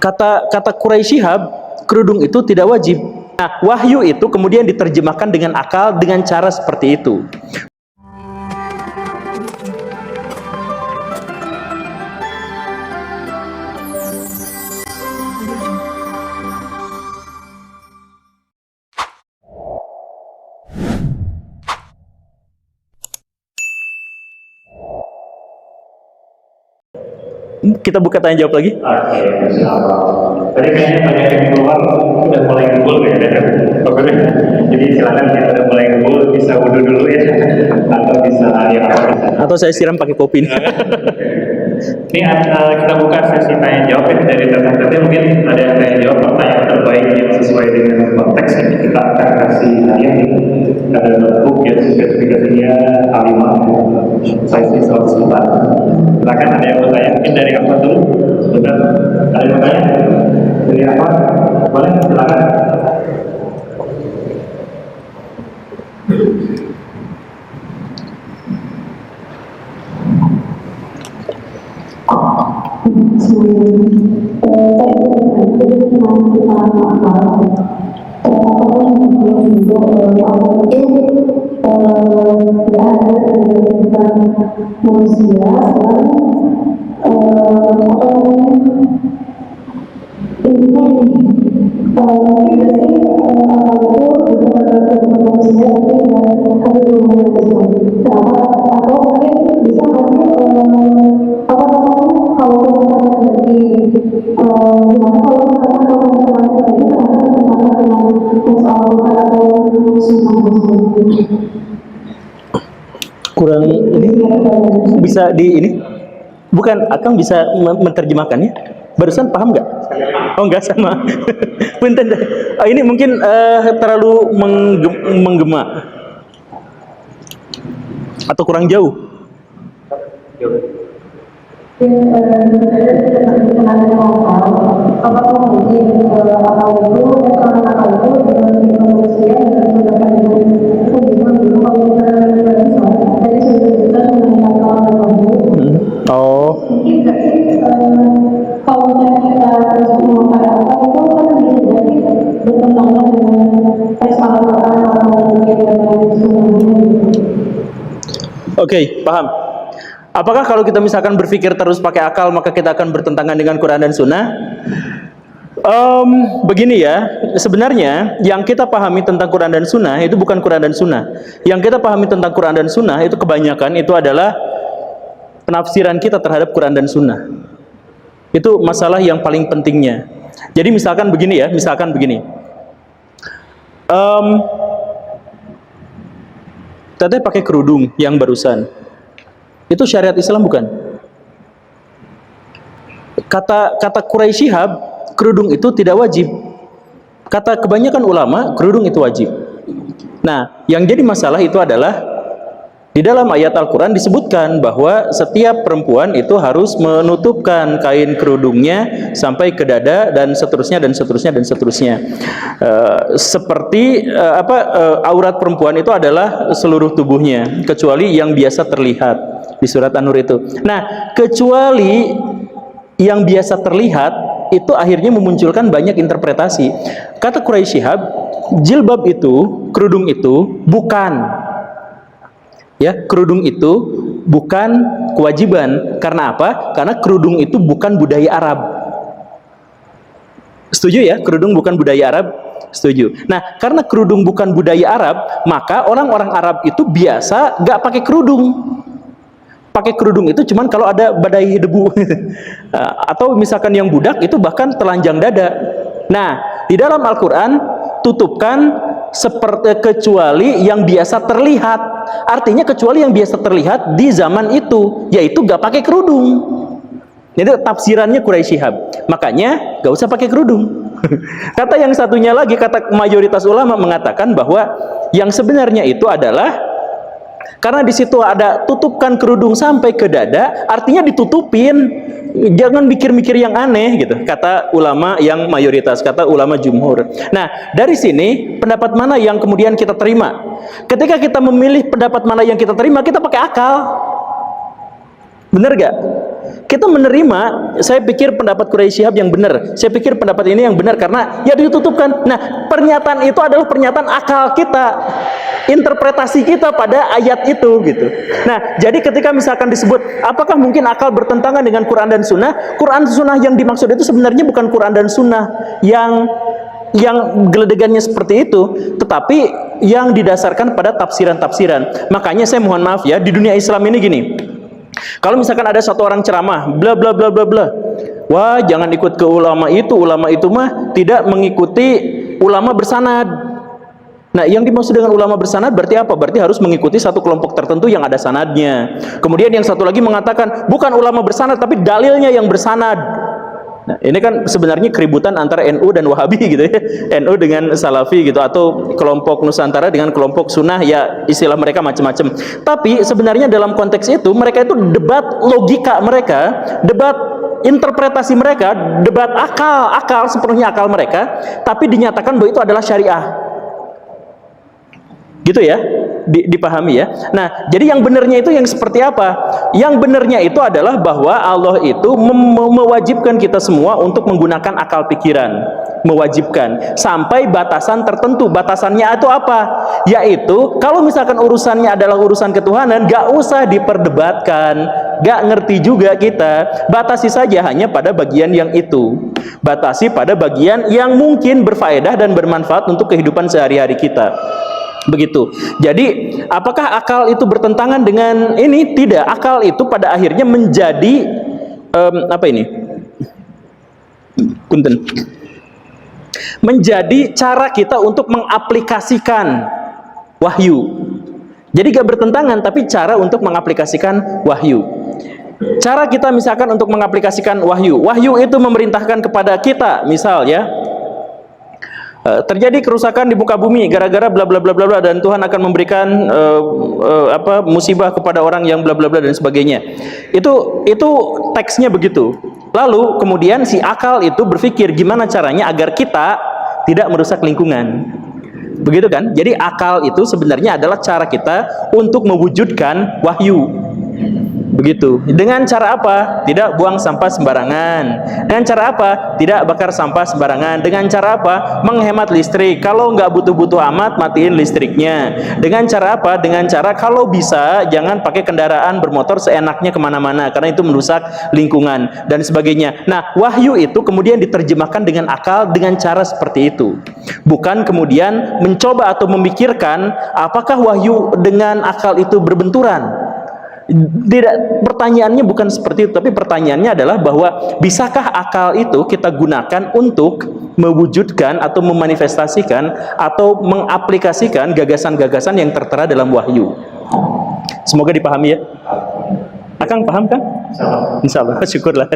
Kata Quraisy Shihab, kerudung itu tidak wajib. Nah, wahyu itu kemudian diterjemahkan dengan akal dengan cara seperti itu. Kita buka tanya jawab lagi. Oke, tadi kayaknya banyak yang keluar udah mulai ngebul kayaknya. Jadi silakan kita udah mulai ngebul, bisa wudhu dulu ya, atau bisa ya apa bisa. Atau saya siram pakai kopi. Ini kita buka sesi tanya jawab ya, dari tadi mungkin ada yang tanya jawab pertanyaan terbaik yang sesuai dengan konteks ini kita akan kasih hadiah nih. Ada notebook yang spesifikasinya A5 size-nya 104. Silakan ada yang mau tanya, mungkin dari apa dulu? Sebentar, ada yang mau tanya? Dari apa? Boleh, silakan. Kurang ini bisa di ini bukan Akang bisa menerjemahkannya barusan paham nggak? Oh nggak sama. Punten. Ini mungkin terlalu menggema atau kurang jauh. Oh. Oke, paham. Apakah kalau kita misalkan berpikir terus pakai akal maka kita akan bertentangan dengan Quran dan Sunnah? Begini ya, sebenarnya yang kita pahami tentang Quran dan Sunnah itu bukan Quran dan Sunnah. Yang kita pahami tentang Quran dan Sunnah itu kebanyakan itu adalah penafsiran kita terhadap Quran dan Sunnah. Itu masalah yang paling pentingnya. Jadi misalkan begini ya, misalkan begini. Teteh pakai kerudung yang barusan. Itu syariat Islam bukan? Kata Quraisy Shihab, kerudung itu tidak wajib. Kata kebanyakan ulama, kerudung itu wajib. Nah, yang jadi masalah itu adalah di dalam ayat Al-Quran disebutkan bahwa setiap perempuan itu harus menutupkan kain kerudungnya sampai ke dada dan seterusnya dan seterusnya dan seterusnya. Aurat perempuan itu adalah seluruh tubuhnya kecuali yang biasa terlihat di surat An-Nur itu. Nah, kecuali yang biasa terlihat itu akhirnya memunculkan banyak interpretasi. Kata Quraisy Shihab, jilbab itu, kerudung itu bukan kerudung itu bukan kewajiban. Karena apa? Karena kerudung itu bukan budaya Arab. Setuju ya? Kerudung bukan budaya Arab? Setuju. Nah, karena kerudung bukan budaya Arab, maka orang-orang Arab itu biasa gak pakai kerudung. Pakai kerudung itu cuman kalau ada badai debu. Atau misalkan yang budak itu bahkan telanjang dada. Nah, di dalam Al-Quran tutupkan seperti kecuali yang biasa terlihat. Artinya kecuali yang biasa terlihat di zaman itu, yaitu gak pakai kerudung. Jadi tafsirannya Quraisy Shihab. Makanya gak usah pakai kerudung. Kata yang satunya lagi, kata mayoritas ulama mengatakan bahwa yang sebenarnya itu adalah karena di situ ada tutupkan kerudung sampai ke dada, artinya ditutupin. Jangan mikir-mikir yang aneh gitu, kata ulama yang mayoritas, kata ulama jumhur. Nah, dari sini pendapat mana yang kemudian kita terima? Ketika kita memilih pendapat mana yang kita terima, kita pakai akal. Bener gak? Kita menerima, saya pikir pendapat Quraisy Shihab yang benar, saya pikir pendapat ini yang benar, karena ya ditutupkan. Nah, pernyataan itu adalah pernyataan akal kita, interpretasi kita pada ayat itu gitu. Nah, jadi ketika misalkan disebut apakah mungkin akal bertentangan dengan Quran dan Sunnah, Quran dan Sunnah yang dimaksud itu sebenarnya bukan Quran dan Sunnah yang geledegannya seperti itu, tetapi yang didasarkan pada tafsiran-tafsiran. Makanya saya mohon maaf ya, di dunia Islam ini gini, kalau misalkan ada satu orang ceramah bla bla bla bla bla, wah jangan ikut ke ulama itu mah tidak mengikuti ulama bersanad. Nah, yang dimaksud dengan ulama bersanad berarti apa? Berarti harus mengikuti satu kelompok tertentu yang ada sanadnya. Kemudian yang satu lagi mengatakan bukan ulama bersanad tapi dalilnya yang bersanad. Nah, ini kan sebenarnya keributan antara NU dan Wahabi gitu ya. NU dengan Salafi gitu, atau kelompok Nusantara dengan kelompok Sunnah, ya istilah mereka macam-macam. Tapi sebenarnya dalam konteks itu mereka itu debat logika mereka, debat interpretasi mereka, debat akal sepenuhnya akal mereka, tapi dinyatakan bahwa itu adalah syariah. Gitu ya, dipahami ya. Nah, jadi yang benernya itu yang seperti apa? Yang benernya itu adalah bahwa Allah itu mewajibkan kita semua untuk menggunakan akal pikiran, mewajibkan sampai batasan tertentu. Batasannya itu apa? Yaitu kalau misalkan urusannya adalah urusan ketuhanan, gak usah diperdebatkan, gak ngerti juga kita, batasi saja hanya pada bagian yang itu, batasi pada bagian yang mungkin berfaedah dan bermanfaat untuk kehidupan sehari-hari kita. Begitu. Jadi, apakah akal itu bertentangan dengan ini? Tidak. Akal itu pada akhirnya menjadi apa ini? Punten. Menjadi cara kita untuk mengaplikasikan wahyu. Jadi gak bertentangan, tapi cara untuk mengaplikasikan wahyu. Cara kita misalkan untuk mengaplikasikan wahyu. Wahyu itu memerintahkan kepada kita, misal ya, terjadi kerusakan di muka bumi gara-gara bla bla bla bla bla, dan Tuhan akan memberikan musibah kepada orang yang bla bla bla dan sebagainya. Itu teksnya begitu. Lalu kemudian si akal itu berpikir gimana caranya agar kita tidak merusak lingkungan. Begitu kan? Jadi akal itu sebenarnya adalah cara kita untuk mewujudkan wahyu. Begitu. Dengan cara apa? Tidak buang sampah sembarangan. Dengan cara apa? Tidak bakar sampah sembarangan. Dengan cara apa? Menghemat listrik. Kalau nggak butuh-butuh amat, matiin listriknya. Dengan cara apa? Dengan cara kalau bisa jangan pakai kendaraan bermotor seenaknya kemana-mana, karena itu merusak lingkungan dan sebagainya. Nah, wahyu itu kemudian diterjemahkan dengan akal dengan cara seperti itu. Bukan kemudian mencoba atau memikirkan apakah wahyu dengan akal itu berbenturan. Tidak, pertanyaannya bukan seperti itu, tapi pertanyaannya adalah bahwa bisakah akal itu kita gunakan untuk mewujudkan atau memanifestasikan atau mengaplikasikan gagasan-gagasan yang tertera dalam wahyu. Semoga dipahami ya. Akang paham kan? Insya Allah. Syukurlah.